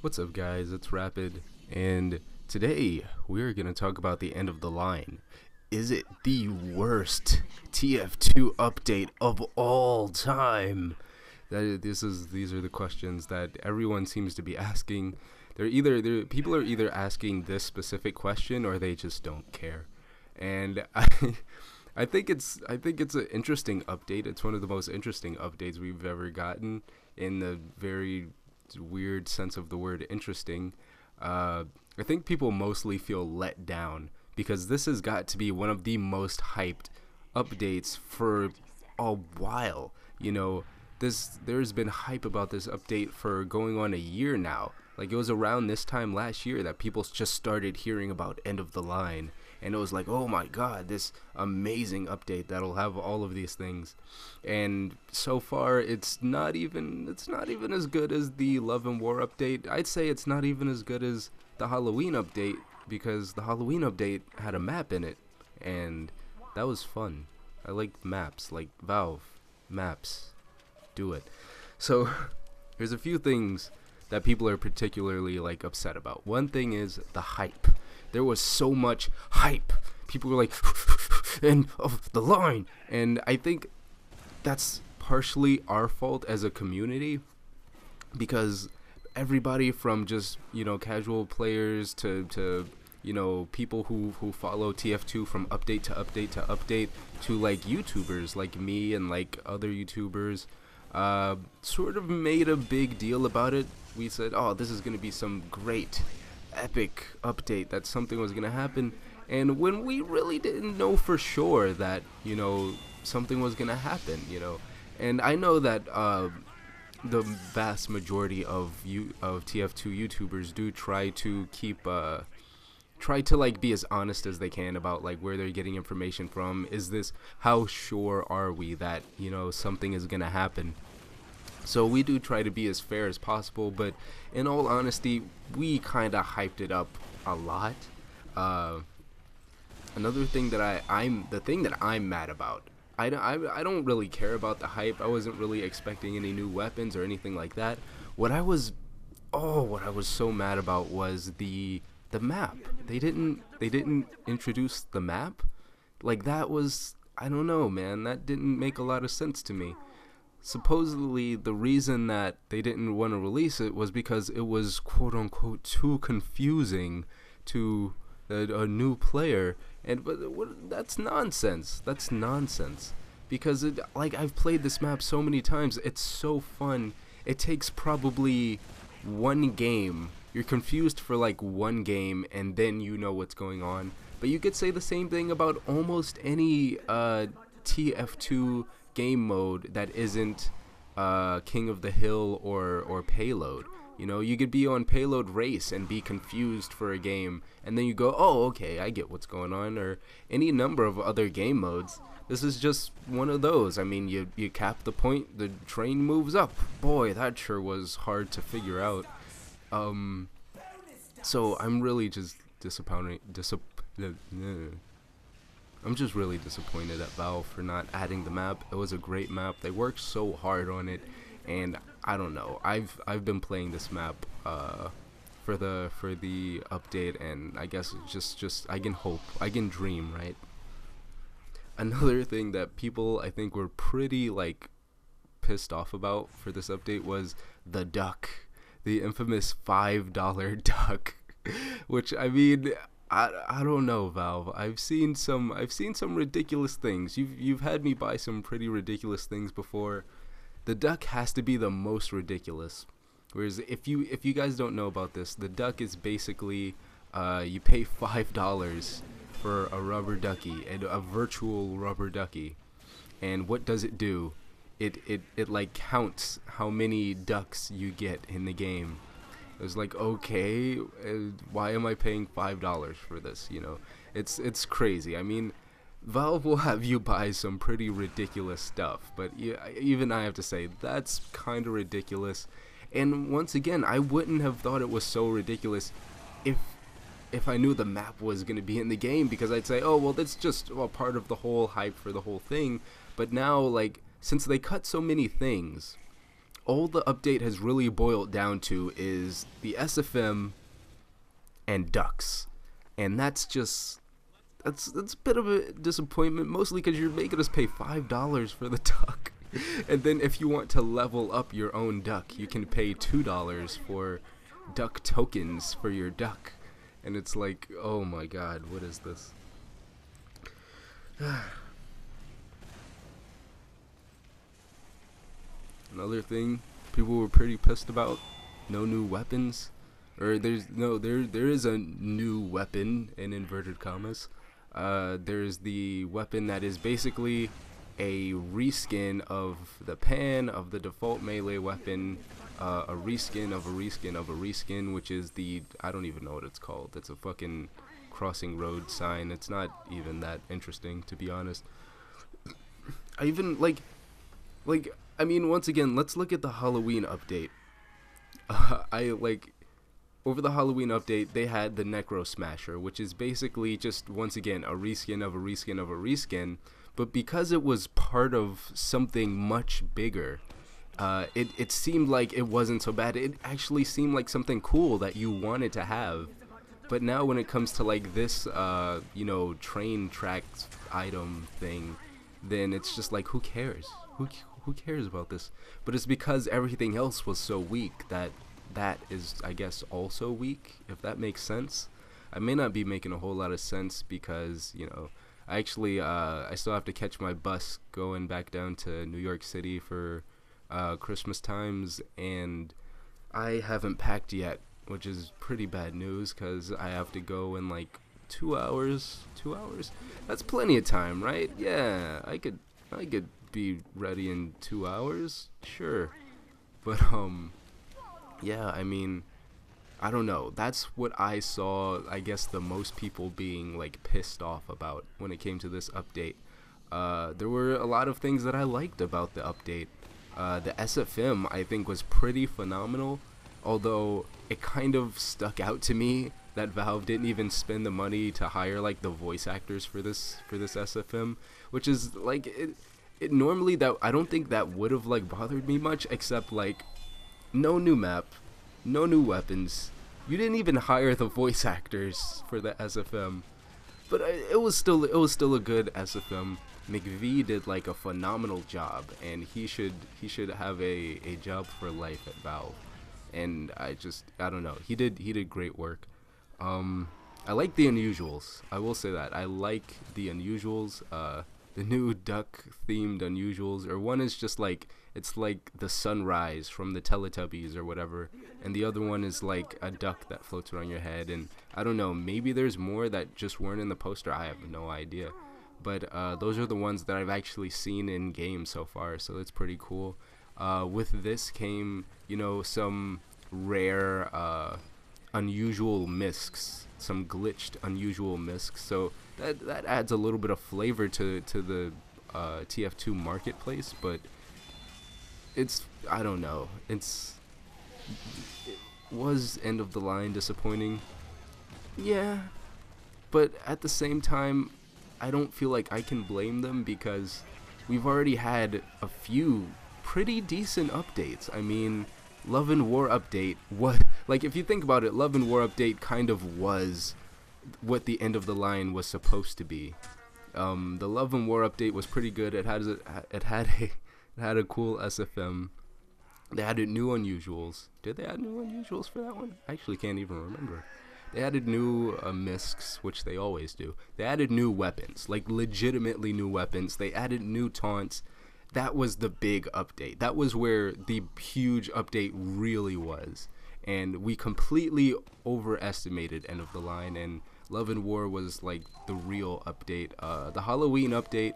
What's up, guys? It's Rapid, and today we're going to talk about the end of the line. Is it the worst TF2 update of all time? These are the questions that everyone seems to be asking. People are either asking this specific question or they just don't care. And I think it's an interesting update. It's one of the most interesting updates we've ever gotten, in the very weird sense of the word interesting. I think people mostly feel let down because this has got to be one of the most hyped updates for a while. You know, there's been hype about this update for going on a year now. Like, it was around this time last year that people just started hearing about End of the Line, and it was like, oh my god, this amazing update that'll have all of these things. And so far, it's not even as good as the Love and War update. I'd say it's not even as good as the Halloween update, because the Halloween update had a map in it, and that was fun. I like maps, like Valve maps. Do it. So there's a few things that people are particularly like upset about. One thing is the hype. There was so much hype. People were like, and of the line. And I think that's partially our fault as a community, because everybody from just, casual players to people who follow TF2 from update to update to update, to like YouTubers like me and like other YouTubers, sort of made a big deal about it. We said, oh, this is going to be some great epic update, that something was going to happen. And when we really didn't know for sure that, something was going to happen, And I know that the vast majority of TF2 YouTubers do try to keep like be as honest as they can about like where they're getting information from. How sure are we that something is gonna happen? So we do try to be as fair as possible, but in all honesty, we kind of hyped it up a lot. Another thing that I'm mad about, I don't really care about the hype. I wasn't really expecting any new weapons or anything like that. What I was so mad about was the map. They didn't introduce the map. Like, that was, I don't know, man, that didn't make a lot of sense to me. Supposedly the reason that they didn't want to release it was because it was quote unquote too confusing to a new player. But that's nonsense. That's nonsense. Because I've played this map so many times. It's so fun. It takes probably one game. You're confused for like one game, and then you know what's going on. But you could say the same thing about almost any TF2 game mode that isn't King of the Hill or Payload. You could be on Payload Race and be confused for a game, and then you go, oh, okay, I get what's going on. Or any number of other game modes. This is just one of those. I mean, you cap the point, the train moves up. Boy, that sure was hard to figure out. So I'm really just I'm just really disappointed at Valve for not adding the map. It was a great map. They worked so hard on it, and I don't know. I've been playing this map for the update, and I guess it's just I can hope, I can dream, right? Another thing that people, I think, were pretty like pissed off about for this update was the duck, the infamous $5 duck, which, I mean, I don't know, Valve. I've seen some ridiculous things. You've had me buy some pretty ridiculous things before. The duck has to be the most ridiculous. Whereas if you guys don't know about this, the duck is basically you pay $5 for a rubber ducky, and a virtual rubber ducky. And what does it do? It like counts how many ducks you get in the game. It was like, okay, why am I paying $5 for this? It's crazy. I mean, Valve will have you buy some pretty ridiculous stuff, but even I have to say that's kind of ridiculous. And once again, I wouldn't have thought it was so ridiculous if I knew the map was going to be in the game, because I'd say, oh, well, that's just a part of the whole hype for the whole thing. But now, like, since they cut so many things, all the update has really boiled down to is the SFM and ducks. And that's just, that's a bit of a disappointment, mostly because you're making us pay $5 for the duck. And then if you want to level up your own duck, you can pay $2 for duck tokens for your duck. And it's like, oh my god, what is this? Another thing people were pretty pissed about, no new weapons. Or there is a new weapon in inverted commas. There's the weapon that is basically a reskin of the pan of the default melee weapon, a reskin of a reskin of a reskin, which is the, I don't even know what it's called. It's a fucking crossing road sign. It's not even that interesting, to be honest. I even I mean, once again, let's look at the Halloween update. Over the Halloween update, they had the Necro Smasher, which is basically just, once again, a reskin of a reskin of a reskin. But because it was part of something much bigger, it seemed like it wasn't so bad. It actually seemed like something cool that you wanted to have. But now when it comes to like this, you know, train tracks item thing, then it's just like, who cares? Who cares about this? But it's because everything else was so weak that is, I guess, also weak, if that makes sense. I may not be making a whole lot of sense because, you know, I actually, I still have to catch my bus going back down to New York City for Christmas times, and I haven't packed yet, which is pretty bad news because I have to go in like 2 hours. 2 hours? That's plenty of time, right? Yeah, I could be ready in 2 hours, sure. But yeah, I mean, I don't know. That's what I saw, I guess, the most people being like pissed off about when it came to this update. There were a lot of things that I liked about the update. The SFM, I think, was pretty phenomenal, although it kind of stuck out to me that Valve didn't even spend the money to hire like the voice actors for this SFM, which is like, it normally, that I don't think that would have like bothered me much, except like, no new map, no new weapons. You didn't even hire the voice actors for the SFM, but it was still a good SFM. McVie did like a phenomenal job, and he should have a job for life at Valve. And I don't know, he did great work. I like the Unusuals. I will say that I like the Unusuals. The new duck themed Unusuals, or one is just like, it's like the sunrise from the Teletubbies or whatever, and the other one is like a duck that floats around your head. And I don't know, maybe there's more that just weren't in the poster, I have no idea. But those are the ones that I've actually seen in game so far, so it's pretty cool. With this came, you know, some rare unusual miscs, some glitched unusual miscs, so that adds a little bit of flavor to the TF2 marketplace. But it's, I don't know, it was end of the line disappointing, yeah, but at the same time I don't feel like I can blame them, because we've already had a few pretty decent updates. I mean, Love and War update, what, like, if you think about it, Love and War update kind of was what the end of the line was supposed to be. The Love and War update was pretty good. It had a cool SFM. They added new Unusuals. Did they add new Unusuals for that one? I actually can't even remember. They added new miscs, which they always do. They added new weapons, like legitimately new weapons. They added new taunts. That was the big update. That was where the huge update really was. And we completely overestimated End of the Line, and Love and War was like the real update. The Halloween update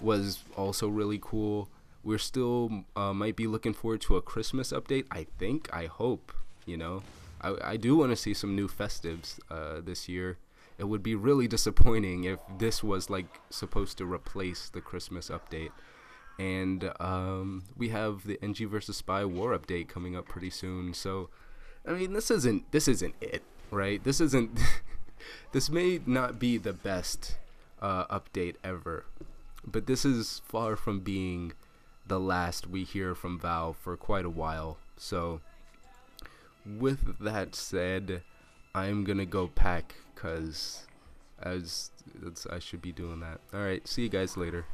was also really cool. We're still might be looking forward to a Christmas update, I hope, you know. I do want to see some new festives this year. It would be really disappointing if this was like supposed to replace the Christmas update. and we have the NG versus Spy War update coming up pretty soon. So, I mean, this isn't it, right? This isn't. This may not be the best update ever, but this is far from being the last we hear from Valve for quite a while. So, with that said, I'm gonna go pack, cause I should be doing that. All right, see you guys later.